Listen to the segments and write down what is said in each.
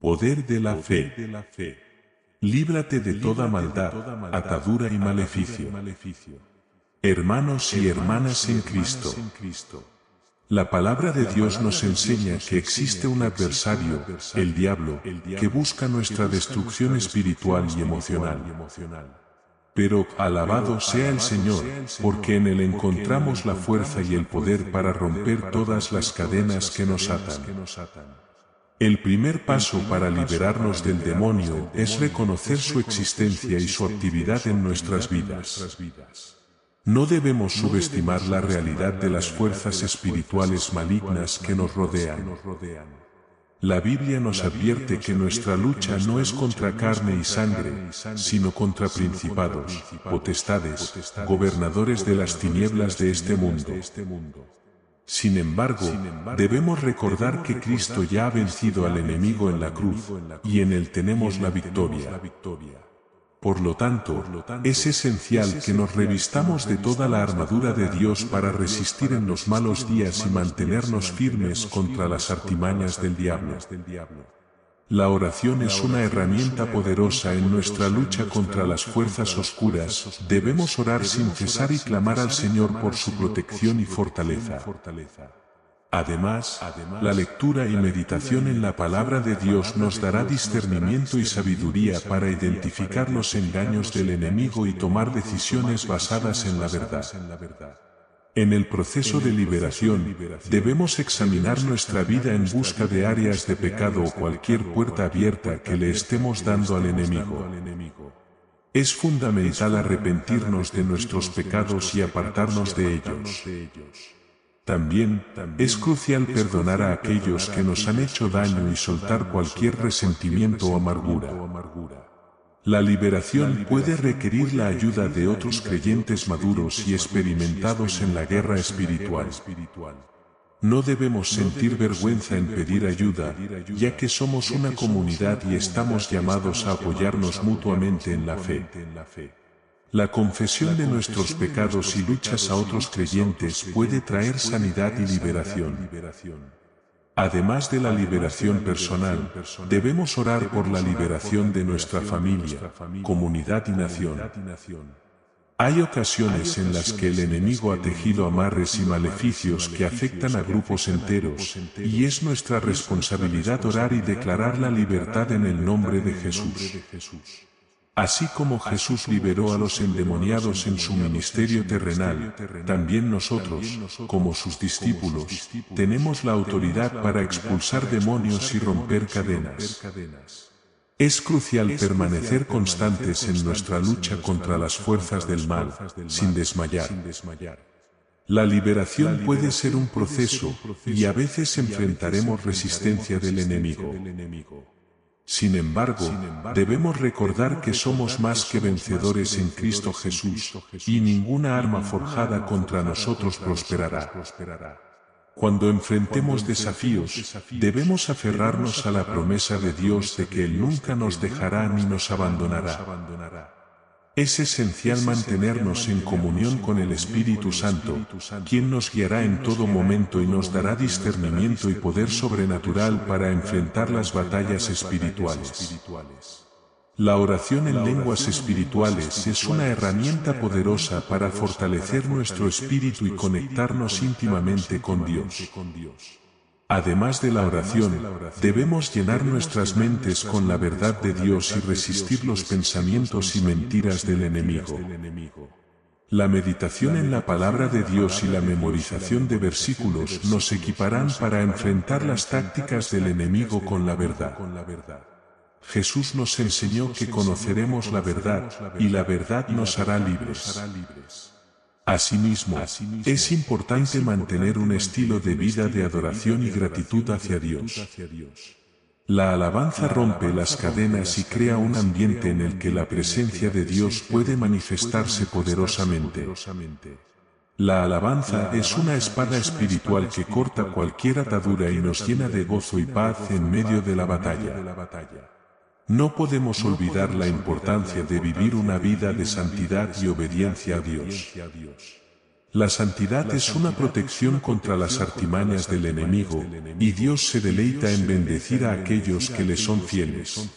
Poder de la fe. Líbrate de toda maldad, atadura y maleficio. Hermanos y hermanas en Cristo. La palabra de Dios nos enseña que existe un adversario, el diablo, que busca nuestra destrucción espiritual y emocional. Pero alabado sea el Señor, porque en Él encontramos la fuerza y el poder para romper todas las cadenas que nos atan. El primer paso para liberarnos del demonio es reconocer su existencia y su actividad en nuestras vidas. No debemos subestimar la realidad de las fuerzas espirituales malignas que nos rodean. La Biblia nos advierte que nuestra lucha no es contra carne y sangre, sino contra principados, potestades, gobernadores de las tinieblas de este mundo. Sin embargo, debemos recordar que Cristo ya ha vencido al enemigo en la cruz, y en Él tenemos la victoria. Por lo tanto, es esencial que nos revistamos de toda la armadura de Dios para resistir en los malos días y mantenernos firmes contra las artimañas del diablo. La oración es una herramienta poderosa en nuestra lucha contra las fuerzas oscuras. Debemos orar sin cesar y clamar al Señor por su protección y fortaleza. Además, la lectura y meditación en la palabra de Dios nos dará discernimiento y sabiduría para identificar los engaños del enemigo y tomar decisiones basadas en la verdad. En el proceso de liberación, debemos examinar nuestra vida en busca de áreas de pecado o cualquier puerta abierta que le estemos dando al enemigo. Es fundamental arrepentirnos de nuestros pecados y apartarnos de ellos. También es crucial perdonar a aquellos que nos han hecho daño y soltar cualquier resentimiento o amargura. La liberación puede requerir la ayuda de otros creyentes maduros y experimentados en la guerra espiritual. No debemos sentir vergüenza en pedir ayuda, ya que somos una comunidad y estamos llamados a apoyarnos mutuamente en la fe. La confesión de nuestros pecados y luchas a otros creyentes puede traer sanidad y liberación. Además de la liberación personal, debemos orar por la liberación de nuestra familia, comunidad y nación. Hay ocasiones en las que el enemigo ha tejido amarres y maleficios que afectan a grupos enteros, y es nuestra responsabilidad orar y declarar la libertad en el nombre de Jesús. Así como Jesús liberó a los endemoniados en su ministerio terrenal, también nosotros, como sus discípulos, tenemos la autoridad para expulsar demonios y romper cadenas. Es crucial permanecer constantes en nuestra lucha contra las fuerzas del mal, sin desmayar. La liberación puede ser un proceso, y a veces enfrentaremos resistencia del enemigo. Sin embargo, debemos recordar que somos más que vencedores en Cristo Jesús, y ninguna arma forjada contra nosotros prosperará. Cuando enfrentemos desafíos, debemos aferrarnos a la promesa de Dios de que Él nunca nos dejará ni nos abandonará. Es esencial mantenernos en comunión con el Espíritu Santo, quien nos guiará en todo momento y nos dará discernimiento y poder sobrenatural para enfrentar las batallas espirituales. La oración en lenguas espirituales es una herramienta poderosa para fortalecer nuestro espíritu y conectarnos íntimamente con Dios. Además de la oración, debemos llenar nuestras mentes con la verdad de Dios y resistir los pensamientos y mentiras del enemigo. La meditación en la palabra de Dios y la memorización de versículos nos equiparán para enfrentar las tácticas del enemigo con la verdad. Jesús nos enseñó que conoceremos la verdad, y la verdad nos hará libres. Asimismo, es importante mantener un estilo de vida de adoración y gratitud hacia Dios. La alabanza rompe las cadenas y crea un ambiente en el que la presencia de Dios puede manifestarse poderosamente. La alabanza es una espada espiritual que corta cualquier atadura y nos llena de gozo y paz en medio de la batalla. No podemos olvidar la importancia de vivir una vida de santidad y obediencia a Dios. La santidad es una protección contra las artimañas del enemigo, y Dios se deleita en bendecir a aquellos que le son fieles.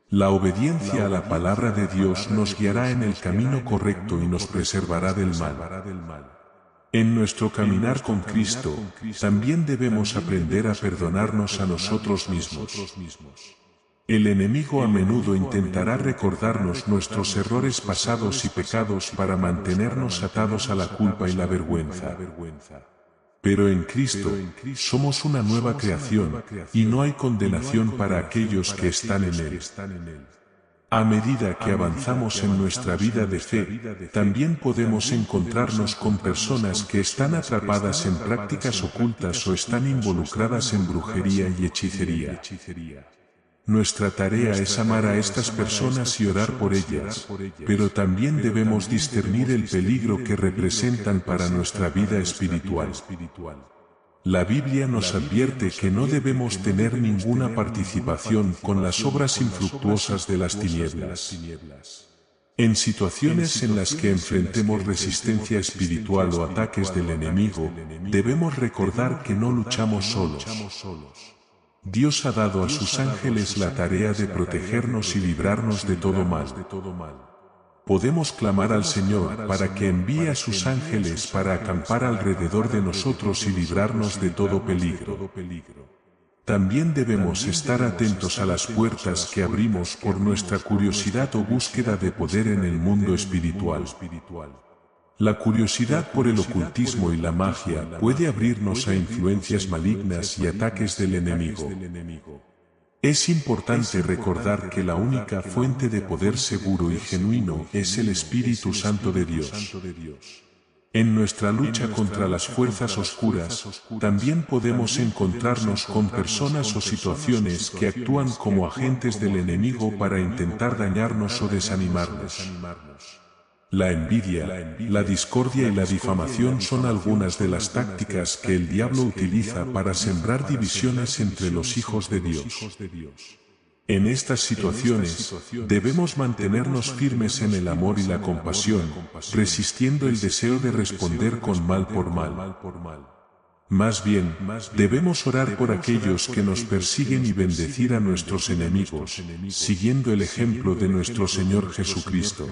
La obediencia a la palabra de Dios nos guiará en el camino correcto y nos preservará del mal. En nuestro caminar con Cristo, también debemos aprender a perdonarnos a nosotros mismos. El enemigo a menudo intentará recordarnos nuestros errores pasados y pecados para mantenernos atados a la culpa y la vergüenza. Pero en Cristo, somos una nueva creación, y no hay condenación para aquellos que están en Él. A medida que avanzamos en nuestra vida de fe, también podemos encontrarnos con personas que están atrapadas en prácticas ocultas o están involucradas en brujería y hechicería. Nuestra tarea es amar a estas personas y orar por ellas, pero también debemos discernir el peligro que representan para nuestra vida espiritual. La Biblia nos advierte que no debemos tener ninguna participación con las obras infructuosas de las tinieblas. En situaciones en las que enfrentemos resistencia espiritual o ataques del enemigo, debemos recordar que no luchamos solos. Dios ha dado a sus ángeles la tarea de protegernos y librarnos de todo mal. Podemos clamar al Señor para que envíe a sus ángeles para acampar alrededor de nosotros y librarnos de todo peligro. También debemos estar atentos a las puertas que abrimos por nuestra curiosidad o búsqueda de poder en el mundo espiritual. La curiosidad por el ocultismo y la magia puede abrirnos a influencias malignas y ataques del enemigo. Es importante recordar que la única fuente de poder seguro y genuino es el Espíritu Santo de Dios. En nuestra lucha contra las fuerzas oscuras, también podemos encontrarnos con personas o situaciones que actúan como agentes del enemigo para intentar dañarnos o desanimarnos. La envidia, la discordia y la difamación son algunas de las tácticas que el diablo utiliza para sembrar divisiones entre los hijos de Dios. En estas situaciones, debemos mantenernos firmes en el amor y la compasión, resistiendo el deseo de responder con mal por mal. Más bien, debemos orar por aquellos que nos persiguen y bendecir a nuestros enemigos, siguiendo el ejemplo de nuestro Señor Jesucristo.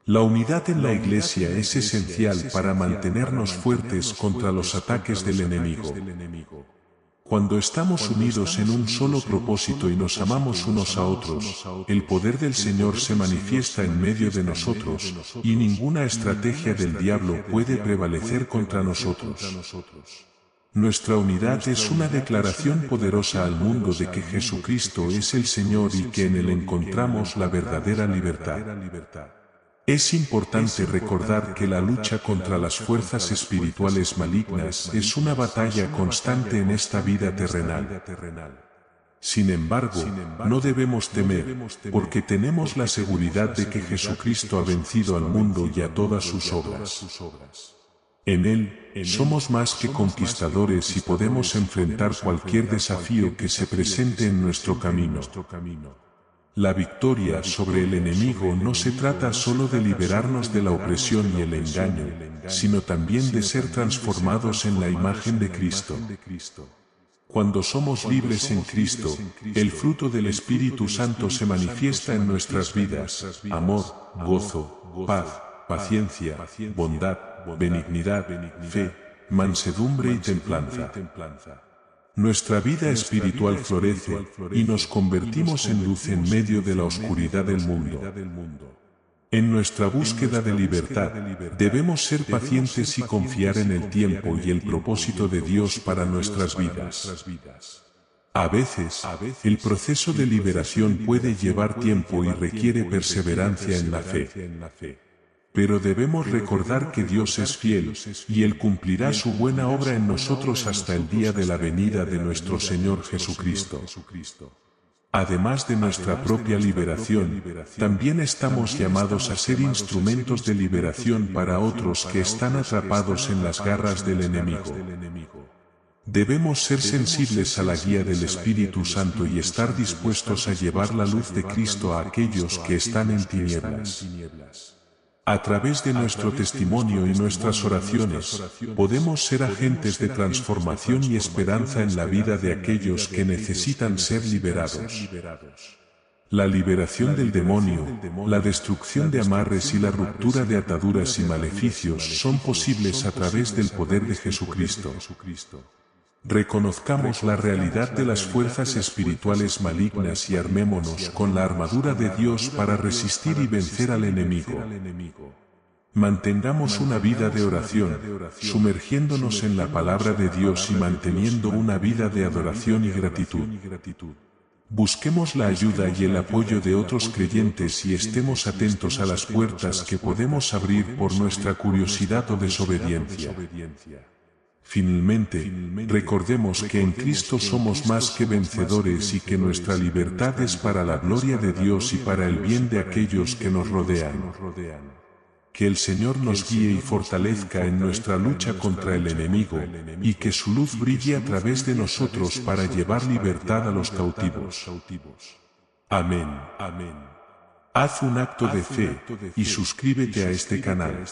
La unidad en la Iglesia es esencial para mantenernos fuertes contra los ataques del enemigo. Cuando estamos unidos en un solo propósito y nos amamos unos a otros, el poder del Señor se manifiesta en medio de nosotros, y ninguna estrategia del diablo puede prevalecer contra nosotros. Nuestra unidad es una declaración poderosa al mundo de que Jesucristo es el Señor y que en Él encontramos la verdadera libertad. Es importante recordar que la lucha contra las fuerzas espirituales malignas es una batalla constante en esta vida terrenal. Sin embargo, no debemos temer, porque tenemos la seguridad de que Jesucristo ha vencido al mundo y a todas sus obras. En Él, somos más que conquistadores y podemos enfrentar cualquier desafío que se presente en nuestro camino. La victoria sobre el enemigo no se trata solo de liberarnos de la opresión y el engaño, sino también de ser transformados en la imagen de Cristo. Cuando somos libres en Cristo, el fruto del Espíritu Santo se manifiesta en nuestras vidas: amor, gozo, paz, paciencia, bondad, benignidad, fe, mansedumbre y templanza. Nuestra vida espiritual florece, y nos convertimos en luz en medio de la oscuridad del mundo. En nuestra búsqueda de libertad, debemos ser pacientes y confiar en el tiempo y el propósito de Dios para nuestras vidas. A veces, el proceso de liberación puede llevar tiempo y requiere perseverancia en la fe. Pero debemos recordar que Dios es fiel, y Él cumplirá su buena obra en nosotros hasta el día de la venida de nuestro Señor Jesucristo. Además de nuestra propia liberación, también estamos llamados a ser instrumentos de liberación para otros que están atrapados en las garras del enemigo. Debemos ser sensibles a la guía del Espíritu Santo y estar dispuestos a llevar la luz de Cristo a aquellos que están en tinieblas. A través de nuestro testimonio y nuestras oraciones, podemos ser agentes de transformación y esperanza en la vida de aquellos que necesitan ser liberados. La liberación del demonio, la destrucción de amarres y la ruptura de ataduras y maleficios son posibles a través del poder de Jesucristo. Reconozcamos la realidad de las fuerzas espirituales malignas y armémonos con la armadura de Dios para resistir y vencer al enemigo. Mantengamos una vida de oración, sumergiéndonos en la palabra de Dios y manteniendo una vida de adoración y gratitud. Busquemos la ayuda y el apoyo de otros creyentes y estemos atentos a las puertas que podemos abrir por nuestra curiosidad o desobediencia. Finalmente, recordemos que en Cristo somos más que vencedores y que nuestra libertad es para la gloria de Dios y para el bien de aquellos que nos rodean. Que el Señor nos guíe y fortalezca en nuestra lucha contra el enemigo, y que su luz brille a través de nosotros para llevar libertad a los cautivos. Amén. Haz un acto de fe, y suscríbete a este canal.